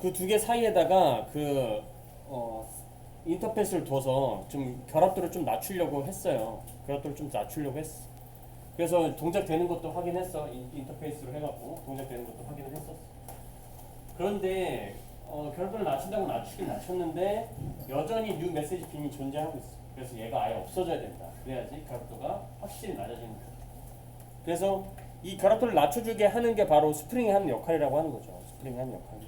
그 두 개 사이에다가 인터페이스를 둬서 좀 결합도를 좀 낮추려고 했어요. 결합도를 좀 낮추려고 했어. 그래서 동작되는 것도 확인했어. 인터페이스로 해갖고 동작되는 것도 확인을 했었어. 그런데 결합도를 낮춘다고 낮추긴 낮췄는데 여전히 뉴 메시지 빈이 존재하고 있어. 그래서 얘가 아예 없어져야 된다. 그래야지 결합도가 확실히 낮아지는 거야. 그래서 이 결합도를 낮춰주게 하는 게 바로 스프링이 하는 역할이라고 하는 거죠. 스프링이 하는 역할.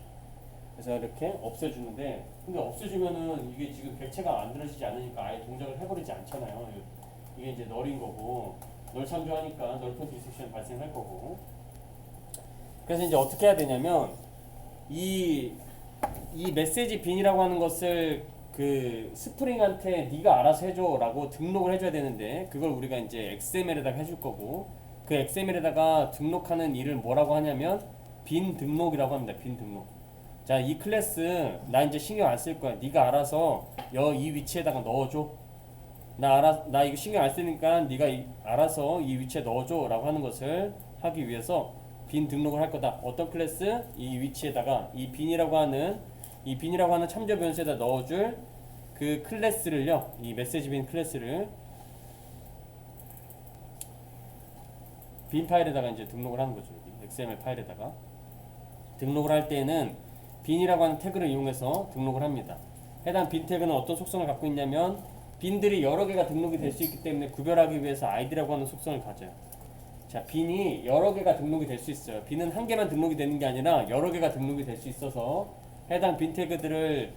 그래서 이렇게 없애주는데, 근데 없애주면은 이게 지금 객체가 만들어지지 않으니까 아예 동작을 해버리지 않잖아요. 이게 이제 널인 거고, 널 참조하니까 널폰 디섹션 발생할 거고. 그래서 이제 어떻게 해야 되냐면 이 메시지 빈이라고 하는 것을 그 스프링한테 네가 알아서 해줘라고 등록을 해줘야 되는데, 그걸 우리가 이제 XML에다가 해줄 거고, 그 XML에다가 등록하는 일을 뭐라고 하냐면 빈 등록이라고 합니다. 빈 등록. 자, 이 클래스 나 이제 신경 안 쓸 거야. 네가 알아서 이 위치에다가 넣어줘. 나 이거 신경 안 쓰니까 네가 알아서 이 위치에 넣어줘라고 하는 것을 하기 위해서 빈 등록을 할 거다. 어떤 클래스? 이 위치에다가 이 빈이라고 하는 참조 변수에다 넣어줄 그 클래스를요. 이 메시지 빈 클래스를 빈 파일에다가 이제 등록을 하는 거죠. XML 파일에다가 등록을 할 때는 빈이라고 하는 태그를 이용해서 등록을 합니다. 해당 빈 태그는 어떤 속성을 갖고 있냐면 빈들이 여러 개가 등록이 될 수 있기 때문에 구별하기 위해서 id라고 하는 속성을 가져요. 자, 빈이 여러 개가 등록이 될 수 있어요. 빈은 한 개만 등록이 되는 게 아니라 여러 개가 등록이 될 수 있어서 해당 빈 태그들을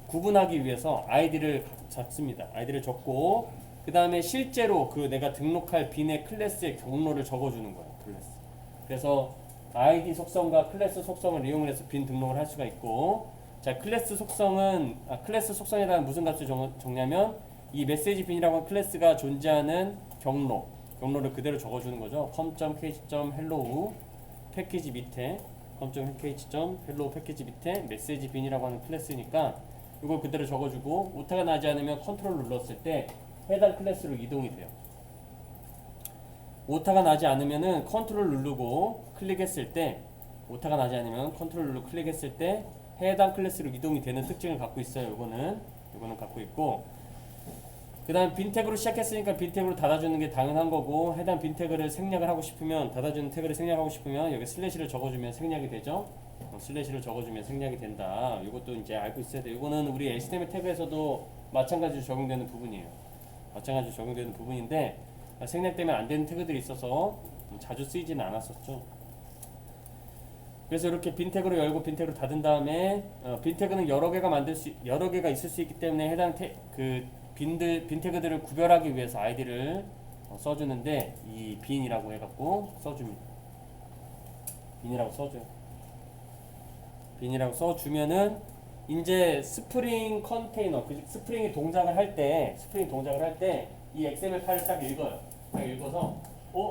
구분하기 위해서 id를 적습니다. id를 적고 그 다음에 실제로 그 내가 등록할 빈의 클래스의 경로를 적어주는 거예요. 클래스. 그래서 id 속성과 클래스 속성을 이용을 해서 빈 등록을 할 수가 있고, 자, 클래스 속성에다가 무슨 값을 적냐면 이 메시지 빈이라고 하는 클래스가 존재하는 경로를 그대로 적어주는 거죠. com.kh.hello 패키지 밑에 com.kh.hello 패키지 밑에 메시지 빈이라고 하는 클래스니까 이걸 그대로 적어주고, 오타가 나지 않으면 컨트롤 눌렀을 때 해당 클래스로 이동이 돼요. 오타가 나지 않으면은 컨트롤 누르고 클릭했을 때, 오타가 나지 않으면 컨트롤 누르고 클릭했을 때 해당 클래스로 이동이 되는 특징을 갖고 있어요. 이거는 갖고 있고, 그 다음 빈 태그로 시작했으니까 빈 태그로 닫아주는 게 당연한 거고, 해당 빈 태그를 생략을 하고 싶으면, 닫아주는 태그를 생략하고 싶으면 여기 슬래시를 적어주면 생략이 되죠. 슬래시를 적어주면 생략이 된다. 이것도 이제 알고 있어야 돼요. 이거는 우리 HTML 태그에서도 마찬가지로 적용되는 부분이에요. 마찬가지로 적용되는 부분인데 생략되면 안 되는 태그들이 있어서 자주 쓰이지는 않았었죠. 그래서 이렇게 빈 태그로 열고 빈 태그로 닫은 다음에 빈 태그는 여러 개가 있을 수 있기 때문에 해당 빈 태그들을 구별하기 위해서 아이디를 써주는데, 이 빈이라고 해갖고 써줍니다. 빈이라고 써줘요. 빈이라고 써주면은 이제 스프링 컨테이너, 스프링이 동작을 할 때 이 XML 파일을 딱 읽어요. 딱 읽어서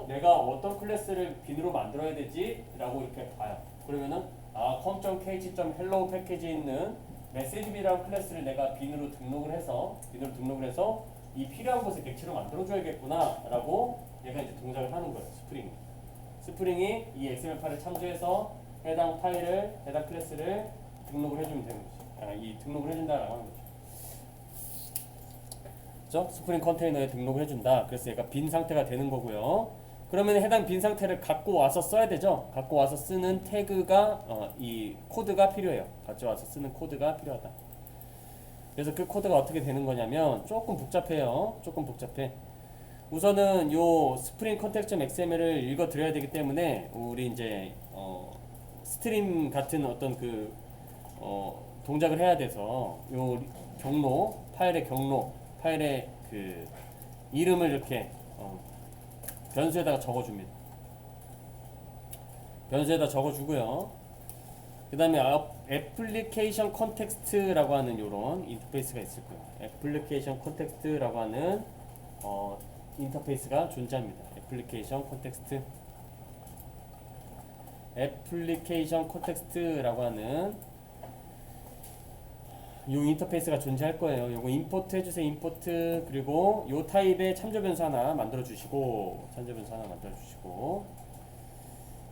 내가 어떤 클래스를 빈으로 만들어야 되지? 라고 이렇게 봐요. 그러면은 com.kh.hello 패키지에 있는 메시지빈이라는 클래스를 내가 빈으로 등록을 해서 이 필요한 곳에 객체로 만들어줘야겠구나 라고 얘가 이제 동작을 하는 거예요. 스프링이 이 XML 파일을 참조해서 해당 클래스를 등록을 해주면 되는 거죠. 이 등록을 해준다라고 하는 거죠. 그렇죠? 스프링 컨테이너에 등록을 해준다. 그래서 얘가 빈 상태가 되는 거고요. 그러면 해당 빈 상태를 갖고 와서 써야 되죠. 갖고 와서 쓰는 태그가 이 코드가 필요해요. 가져와서 쓰는 코드가 필요하다. 그래서 그 코드가 어떻게 되는 거냐면 조금 복잡해요. 조금 복잡해. 우선은 요 스프링 컨텍스트.xml을 읽어 드려야 되기 때문에 우리 이제 스트림 같은 어떤 동작을 해야 돼서 요 파일의 그 이름을 이렇게 변수에다가 적어줍니다. 변수에다 적어주고요. 그 다음에 애플리케이션 컨텍스트라고 하는 요런 인터페이스가 있을 거예요. 애플리케이션 컨텍스트라고 하는 인터페이스가 존재합니다. 애플리케이션 컨텍스트라고 하는 요 인터페이스가 존재할 거예요. 요거 임포트 해주세요. 임포트. 그리고 요 타입의 참조 변수 하나 만들어 주시고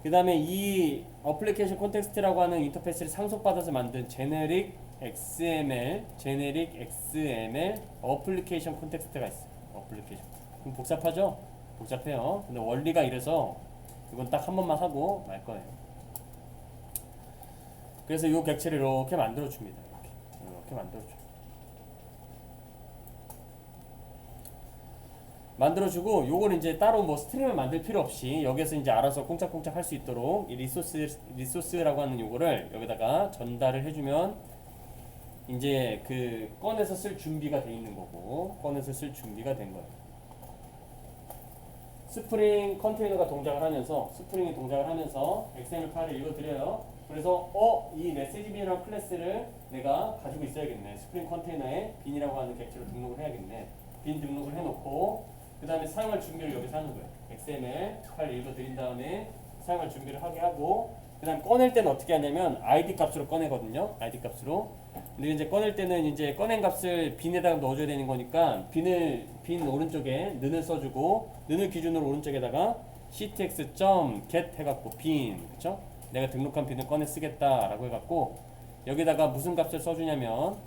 그 다음에 이 어플리케이션 콘텍스트라고 하는 인터페이스를 상속받아서 만든 제네릭 XML 어플리케이션 콘텍스트가 있어요. 어플리케이션. 그럼 복잡하죠? 복잡해요. 근데 원리가 이래서 이건 딱 한 번만 하고 말 거예요. 그래서 이 객체를 이렇게 만들어 줍니다. 이렇게 만들어 줘. 만들어주고 요걸 이제 따로 뭐 스트림을 만들 필요 없이 여기서 이제 알아서 꽁짝꽁짝 할 수 있도록 이 리소스라고 하는 요거를 여기다가 전달을 해주면 이제 그 꺼내서 쓸 준비가 돼 있는 거고 꺼내서 쓸 준비가 된 거예요. 스프링 컨테이너가 동작을 하면서 스프링이 동작을 하면서 XML 파일을 읽어드려요. 그래서 이 메시지빈이라는 클래스를 내가 가지고 있어야겠네. 스프링 컨테이너에 빈이라고 하는 객체로 등록을 해야겠네. 빈 등록을 해놓고 그 다음에 사용할 준비를 여기서 하는 거예요. XML 파일 읽어드린 다음에 사용할 준비를 하게 하고 그 다음 꺼낼 때는 어떻게 하냐면 ID 값으로 꺼내거든요. ID 값으로. 근데 이제 꺼낼 때는 이제 꺼낸 값을 빈에다가 넣어줘야 되는 거니까 빈 오른쪽에 는을 써주고 는을 기준으로 오른쪽에다가 ctx.get 해갖고 빈 그쵸? 내가 등록한 빈을 꺼내 쓰겠다라고 해갖고 여기다가 무슨 값을 써주냐면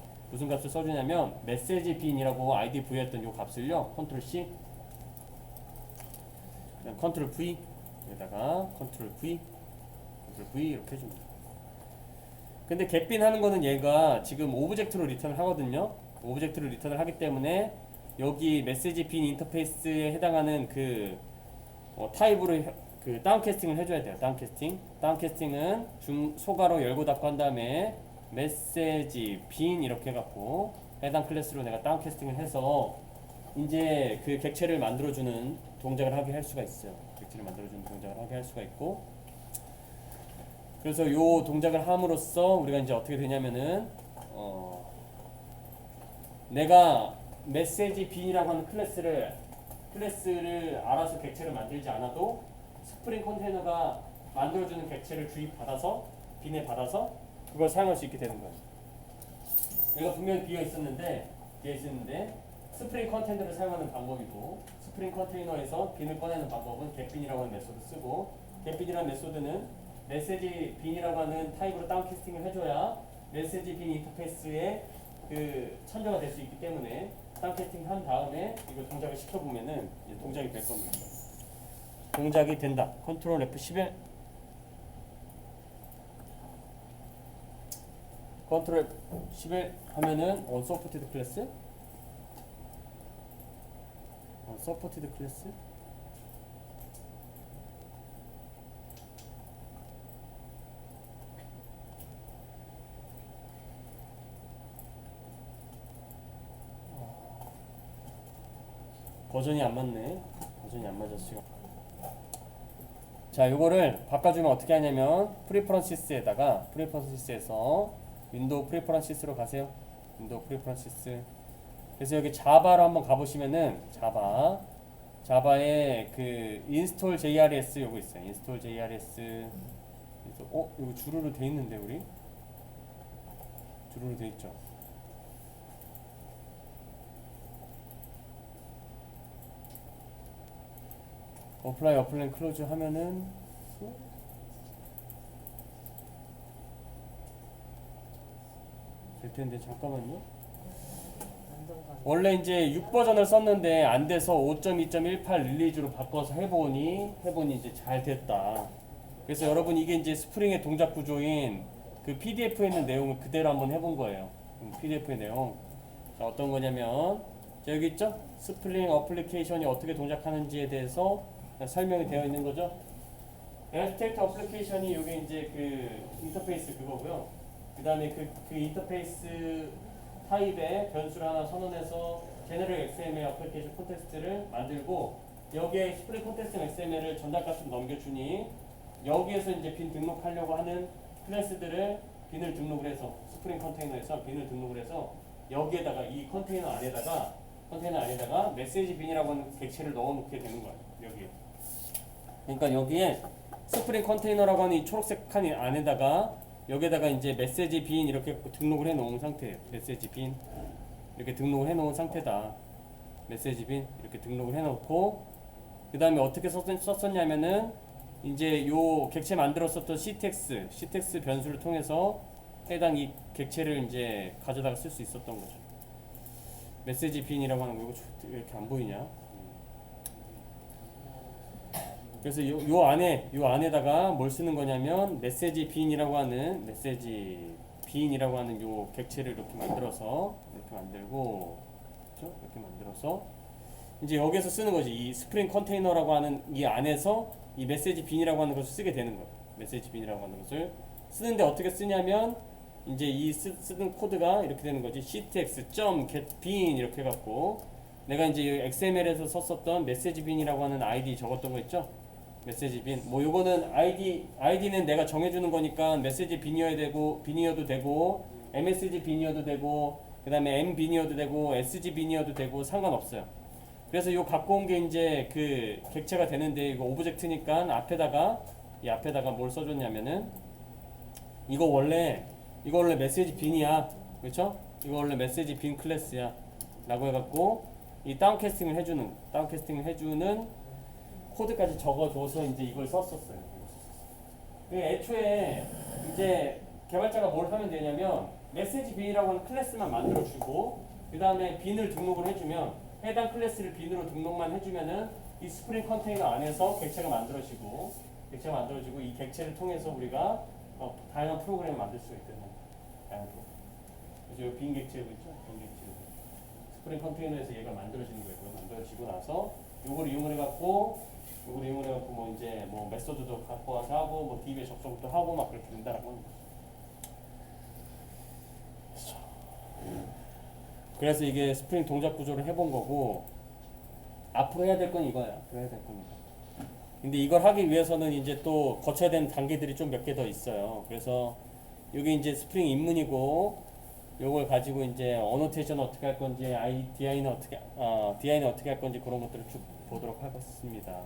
메시지 빈이라고 아이디 부여했던 요 값을요 컨트롤 C 그다음 컨트롤 V 여기다가 컨트롤 V 이렇게 해줍니다. 근데 get빈 하는 거는 얘가 지금 오브젝트로 리턴을 하거든요. 오브젝트로 리턴을 하기 때문에 여기 메시지 빈 인터페이스에 해당하는 그 타입으로 그 다운캐스팅을 해줘야 돼요. 다운캐스팅은 소가로 열고 닫고 한 다음에 메시지 빈 이렇게 해갖고 해당 클래스로 내가 다운캐스팅을 해서 이제 그 객체를 만들어주는 동작을 하게 할 수가 있어요. 객체를 만들어주는 동작을 하게 할 수가 있고 그래서 요 동작을 함으로써 우리가 이제 어떻게 되냐면은 내가 메시지 빈이라고 하는 클래스를 알아서 객체를 만들지 않아도 스프링 컨테이너가 만들어주는 객체를 주입받아서 빈에 받아서 그걸 사용할 수 있게 되는 거예요. 여기가 분명히 비어 있었는데 스프링 컨테이너를 사용하는 방법이고 스프링 컨테이너에서 빈을 꺼내는 방법은 get빈이라고 하는 메소드 쓰고 get빈이라는 메소드는 메시지 빈이라고 하는 타입으로 다운캐스팅을 해줘야 메시지 빈 인터페이스에 그 참조가 될 수 있기 때문에 다운캐스팅 한 다음에 이거 동작을 시켜보면은 이제 동작이 될 겁니다. 동작이 된다. 컨트롤 F11 컨트롤 F11 하면은 onSupported 클래스 onSupported 클래스 버전이 안 맞네. 버전이 안 맞았어요. 자, 요거를 바꿔주면 어떻게 하냐면 프리퍼런시스에서 윈도우 프리퍼런시스로 가세요. 윈도우 프리퍼런시스. 그래서 여기 자바로 한번 가보시면은 자바에 그 인스톨 JRS 요거 있어요. 인스톨 JRS. 이거 주루로 돼 있는데 우리 주루로 돼 있죠. 어플라이 어플랜 클로즈 하면은 될 텐데 잠깐만요. 원래 이제 6버전을 썼는데 안 돼서 5.2.18 릴리즈로 바꿔서 해보니 이제 잘 됐다. 그래서 여러분 이게 이제 스프링의 동작 구조인 그 PDF에 있는 내용을 그대로 한번 해본 거예요. PDF의 내용. 자, 어떤 거냐면 자, 여기 있죠? 스프링 어플리케이션이 어떻게 동작하는지에 대해서 설명이 되어 있는 거죠. 앱스트랙트 어플리케이션이 여기 이제 그 인터페이스 그거고요. 그 다음에 그 인터페이스 타입의 변수를 하나 선언해서 제너럴 XML 어플리케이션 콘텍스트를 만들고 여기에 스프링 콘텍스트 XML을 전달값으로 넘겨주니 여기에서 이제 빈 등록하려고 하는 클래스들을 빈을 등록을 해서 스프링 컨테이너에서 빈을 등록을 해서 여기에다가 이 컨테이너 안에다가 메시지 빈이라고 하는 객체를 넣어놓게 되는 거예요. 여기에. 그러니까 여기에 스프링 컨테이너라고 하는 이 초록색 칸 안에다가 여기에다가 이제 메시지 빈 이렇게 등록을 해놓은 상태예요. 메시지 빈 이렇게 등록을 해놓은 상태다. 메시지 빈 이렇게 등록을 해놓고 그 다음에 어떻게 썼었냐면은 이제 요 객체 만들었었던 ctx 변수를 통해서 해당 이 객체를 이제 가져다가 쓸 수 있었던 거죠. 메시지 빈이라고 하는 거 이거 왜 이렇게 안 보이냐? 그래서 요 안에다가 뭘 쓰는 거냐면 메시지 빈이라고 하는 요 객체를 이렇게 만들어서 이렇게 만들고 그렇죠? 이렇게 만들어서 이제 여기서 쓰는 거지. 이 스프링 컨테이너라고 하는 이 안에서 이 메시지 빈이라고 하는 것을 쓰게 되는 거예요. 메시지 빈이라고 하는 것을 쓰는데 어떻게 쓰냐면 이제 이 쓰는 코드가 이렇게 되는 거지. ctx.getBean 이렇게 해갖고 내가 이제 XML에서 썼었던 메시지 빈이라고 하는 아이디 적었던 거 있죠? 메시지 빈. 뭐 요거는 아이디는 내가 정해주는 거니까 메시지 빈이어도 되고 MSG 빈이어도 되고 그 다음에 M 빈이어도 되고 SG 빈이어도 되고 상관없어요. 그래서 요 갖고 온 게 이제 그 객체가 되는데 이거 오브젝트니까 앞에다가 뭘 써줬냐면은 이거 원래 메시지 빈이야. 그렇죠? 이거 원래 메시지 빈 클래스야. 라고 해갖고 이 다운캐스팅을 해주는 코드까지 적어줘서 이제 이걸 썼었어요. 애초에 이제 개발자가 뭘 하면 되냐면 메시지 빈이라고 하는 클래스만 만들어주고 그 다음에 빈을 등록을 해주면 해당 클래스를 빈으로 등록만 해주면은 이 스프링 컨테이너 안에서 객체가 만들어지고 이 객체를 통해서 우리가 다양한 프로그램을 만들 수가 있다는 거예요. 그래서 빈 객체고 있죠? 빈 객체. 스프링 컨테이너에서 얘가 만들어지는 거예요. 만들어지고 나서 요거를 이용을 해갖고 뭐 이제 뭐 메소드도 갖고 와서 하고 뭐 DB에 접속도 하고 막 그렇게 된다라고 하는 거죠. 그래서 이게 스프링 동작 구조를 해본 거고 앞으로 해야 될 건 이거야. 근데 이걸 하기 위해서는 이제 또 거쳐야 되는 단계들이 좀 몇 개 더 있어요. 그래서 여기 이제 스프링 입문이고 요걸 가지고 이제 어노테이션 어떻게 할 건지 DI는 어떻게 할 건지 그런 것들을 쭉 보도록 하겠습니다.